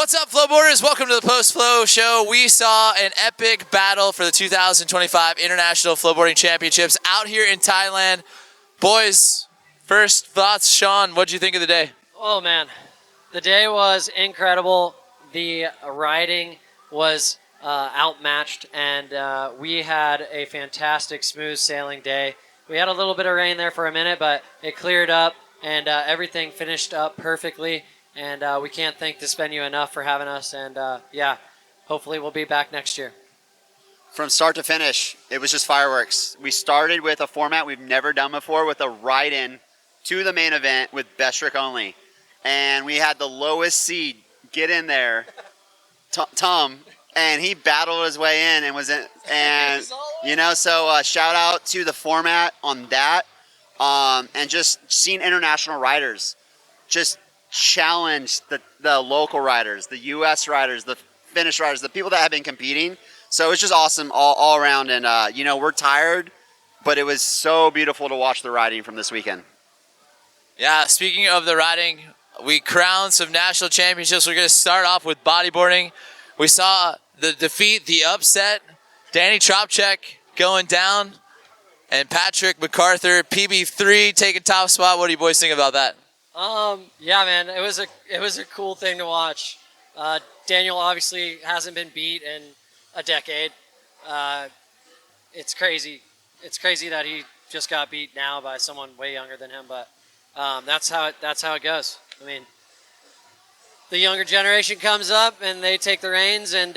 What's up, Flowboarders? Welcome to the Post Flow Show. We saw an epic battle for the 2025 International Flowboarding Championships out here in Thailand. Boys, first thoughts, Sean, what'd you think of the day? Oh man, the day was incredible. The riding was outmatched, and we had a fantastic smooth sailing day. We had a little bit of rain there for a minute, but it cleared up, and everything finished up perfectly. And we can't thank this venue enough for having us. And yeah, hopefully we'll be back next year. From start to finish, it was just fireworks. We started with a format we've never done before with a ride-in to the main event with best trick only. And we had the lowest seed get in there, Tom, and he battled his way in and was in. And, you know, so shout out to the format on that. And just seeing international riders just challenge the local riders, the U.S. riders, the Finnish riders, the people that have been competing. So it's just awesome all around. And, you know, we're tired, but it was so beautiful to watch the riding from this weekend. Yeah, speaking of the riding, we crowned some national championships. We're going to start off with bodyboarding. We saw the defeat, the upset, Danny Tropchek going down, and Patrick MacArthur, PB3, taking top spot. What do you boys think about that? Yeah, man, it was a cool thing to watch. Daniel obviously hasn't been beat in a decade. It's crazy. It's crazy that he just got beat now by someone way younger than him. But that's how it goes. I mean, the younger generation comes up and they take the reins, and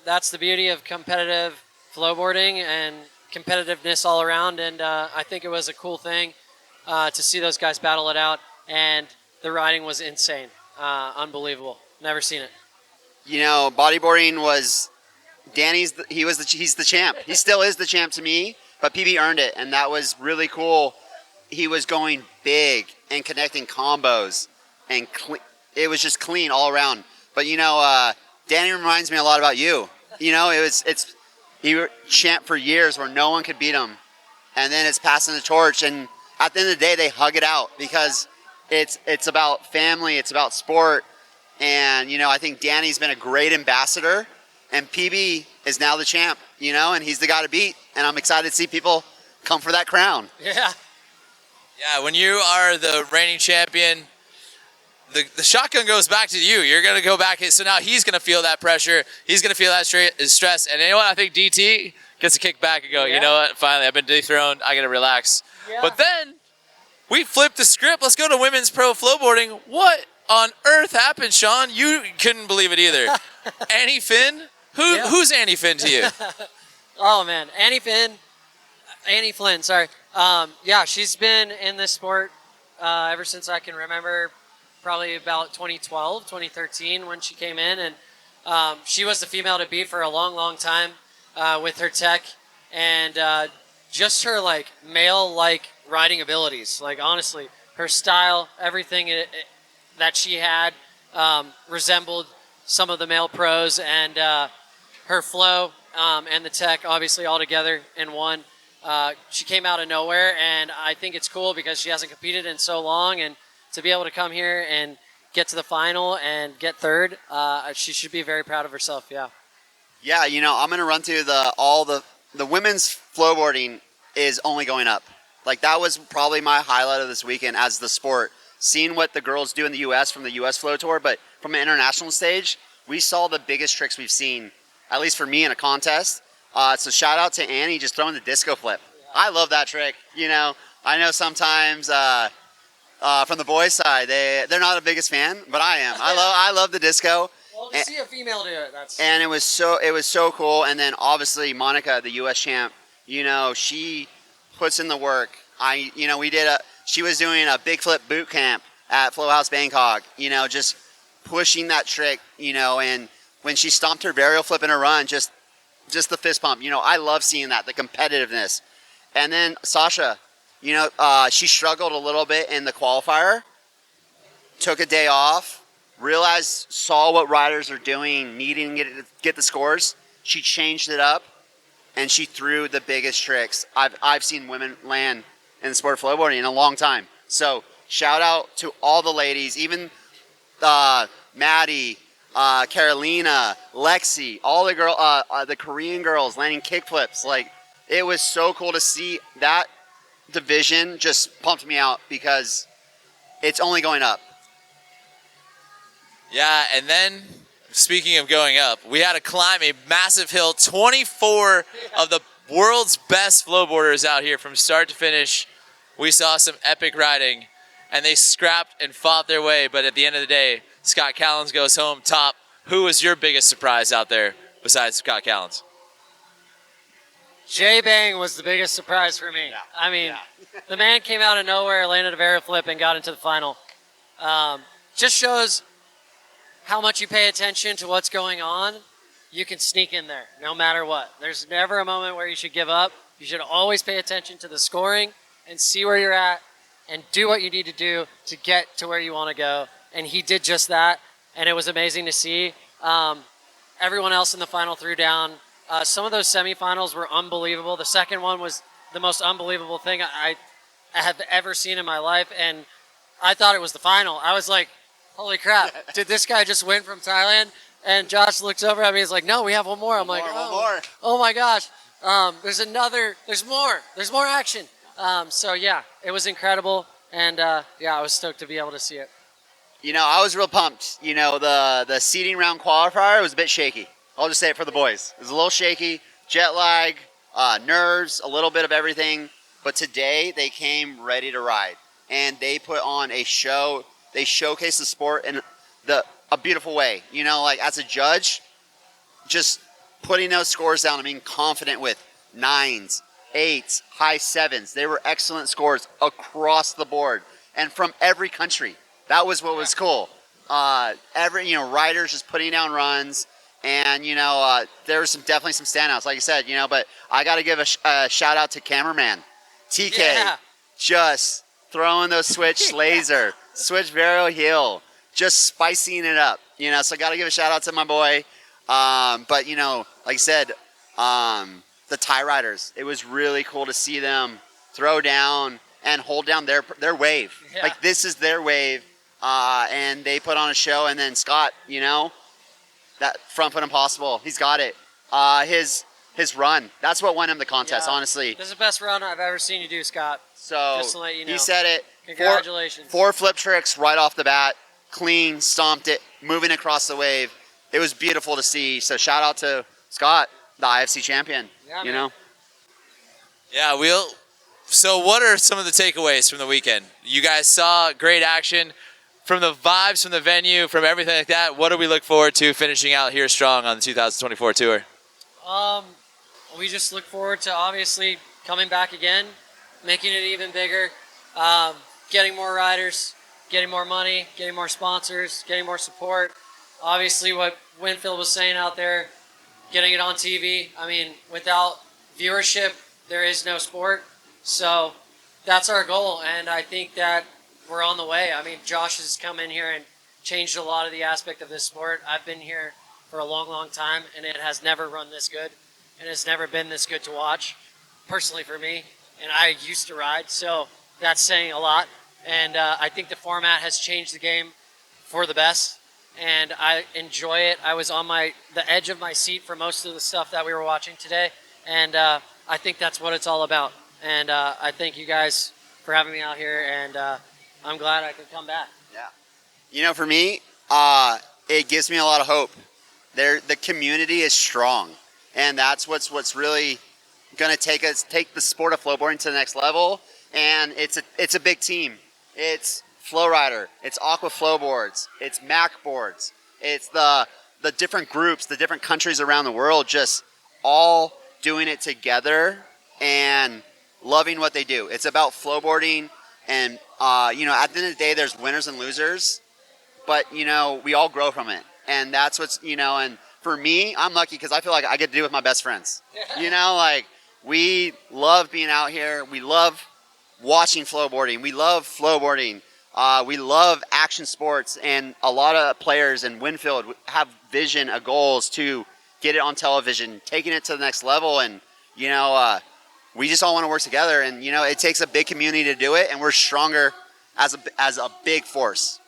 that's the beauty of competitive flowboarding and competitiveness all around. And I think it was a cool thing to see those guys battle it out. And the riding was insane. Unbelievable. Never seen it. You know, bodyboarding was Danny's. He's the champ. He still is the champ to me. But PB earned it, and that was really cool. He was going big and connecting combos, and it was just clean all around. But you know, Danny reminds me a lot about you. You know, he was champ for years where no one could beat him, and then it's passing the torch. And at the end of the day, they hug it out because it's about family, it's about sport. And, you know, I think Danny's been a great ambassador, and PB is now the champ, you know, and he's the guy to beat. And I'm excited to see people come for that crown. Yeah. Yeah, when you are the reigning champion, the shotgun goes back to you. You're going to go back. So now he's going to feel that pressure. He's going to feel that stress. And you know what? I think DT gets to kick back and go, You know what? Finally, I've been dethroned. I got to relax. Yeah. But then we flipped the script. Let's go to women's pro flowboarding. What on earth happened, Sean? You couldn't believe it either. Annie Finn? Who's Annie Finn to you? Oh, man. Annie Flynn, sorry. Yeah, she's been in this sport ever since I can remember, probably about 2012, 2013 when she came in. And she was the female to beat for a long, long time with her tech. And just her, like, male-like riding abilities. Like, honestly, her style, everything that she had resembled some of the male pros, and her flow and the tech, obviously, all together in one. She came out of nowhere, and I think it's cool because she hasn't competed in so long, and to be able to come here and get to the final and get third, she should be very proud of herself, yeah. Yeah, you know, I'm going to run through the women's flowboarding is only going up. Like, that was probably my highlight of this weekend as the sport. Seeing what the girls do in the U.S. from the U.S. Flow Tour, but from an international stage, we saw the biggest tricks we've seen, at least for me in a contest. So shout out to Annie just throwing the disco flip. I love that trick. You know, I know sometimes from the boys' side, they're not the biggest fan, but I am. I love the disco. Well, to see a female do it, and it was so cool. And then obviously Monica, the U.S. champ, you know, she puts in the work. She was doing a big flip boot camp at Flow House Bangkok, you know, just pushing that trick, you know, and when she stomped her varial flip in her run, just the fist pump, you know, I love seeing that, the competitiveness. And then Sasha, you know, she struggled a little bit in the qualifier, took a day off, saw what riders are doing, needing to get the scores. She changed it up, and she threw the biggest tricks I've seen women land in the sport of flowboarding in a long time. So shout out to all the ladies, even Maddie, Carolina, Lexi, all the Korean girls landing kickflips. Like, it was so cool to see that division. Just pumped me out because it's only going up. Yeah, and then speaking of going up, we had to climb a massive hill. 24 of the world's best flowboarders out here from start to finish. We saw some epic riding, and they scrapped and fought their way. But at the end of the day, Scott Callens goes home top. Who was your biggest surprise out there besides Scott Callens? J Bang was the biggest surprise for me. Yeah. I mean, Yeah. the man came out of nowhere, landed a Vera flip, and got into the final. Just shows how much you pay attention to what's going on. You can sneak in there no matter what. There's never a moment where you should give up. You should always pay attention to the scoring and see where you're at and do what you need to do to get to where you want to go. And he did just that, and it was amazing to see. Everyone else in the final threw down. Some of those semifinals were unbelievable. The second one was the most unbelievable thing I have ever seen in my life, and I thought it was the final. I was like, holy crap, did this guy just win from Thailand? And Josh looks over at me, he's like, no, we have one more. I'm like, oh my gosh. There's more action. So yeah, it was incredible, and yeah, I was stoked to be able to see it. You know, I was real pumped. You know, the seeding round qualifier was a bit shaky. I'll just say it for the boys. It was a little shaky, jet lag, nerves, a little bit of everything. But today they came ready to ride, and they put on a show. They showcased the sport in a beautiful way. You know, like as a judge, just putting those scores down and being confident with 9s, 8s, high 7s. They were excellent scores across the board and from every country. That was what was cool. Riders just putting down runs, and there was definitely some standouts, like I said. But I got to give a shout out to cameraman TK, just throwing those switch laser, switch Vero heel, just spicing it up. So I got to give a shout out to my boy. But like I said, the Thai riders, it was really cool to see them throw down and hold down their wave. Yeah. Like, this is their wave. And they put on a show, and then Scott, that front foot impossible, he's got it. His run, that's what won him the contest, honestly. This is the best run I've ever seen you do, Scott. So just to let you know. He said it. Congratulations. Four flip tricks right off the bat, clean, stomped it, moving across the wave. It was beautiful to see. So shout out to Scott, the IFC champion. Yeah, Yeah, so what are some of the takeaways from the weekend? You guys saw great action. From the vibes, from the venue, from everything like that, what do we look forward to finishing out here strong on the 2024 tour? We just look forward to obviously coming back again, making it even bigger, getting more riders, getting more money, getting more sponsors, getting more support. Obviously, what Winfield was saying out there, getting it on TV. I mean, without viewership, there is no sport. So that's our goal, and I think that we're on the way. I mean, Josh has come in here and changed a lot of the aspect of this sport. I've been here for a long, long time, and it has never run this good, and it's never been this good to watch, personally for me. And I used to ride, so that's saying a lot. And I think the format has changed the game for the best, and I enjoy it. I was on the edge of my seat for most of the stuff that we were watching today, and I think that's what it's all about. And I thank you guys for having me out here, and I'm glad I could come back. Yeah. For me, it gives me a lot of hope. The community is strong, and that's what's really going to take the sport of flowboarding to the next level. And it's a big team. It's FlowRider, it's Aqua Flowboards, it's Mac Boards, it's the different groups, the different countries around the world, just all doing it together and loving what they do. It's about flowboarding. And, at the end of the day, there's winners and losers, but, we all grow from it. And that's what's, and for me, I'm lucky because I feel like I get to do it with my best friends. We love being out here. We love watching flowboarding. We love flowboarding. We love action sports. And a lot of players in Winfield have vision, goals to get it on television, taking it to the next level. And, we just all want to work together, and it takes a big community to do it, and we're stronger as a big force.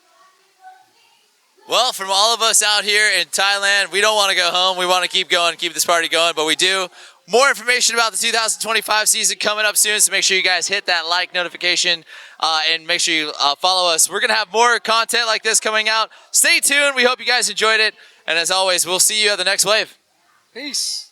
Well, from all of us out here in Thailand, we don't want to go home. We want to keep going, keep this party going, but we do. More information about the 2025 season coming up soon, so make sure you guys hit that like notification and make sure you follow us. We're going to have more content like this coming out. Stay tuned. We hope you guys enjoyed it. And as always, we'll see you at the next wave. Peace.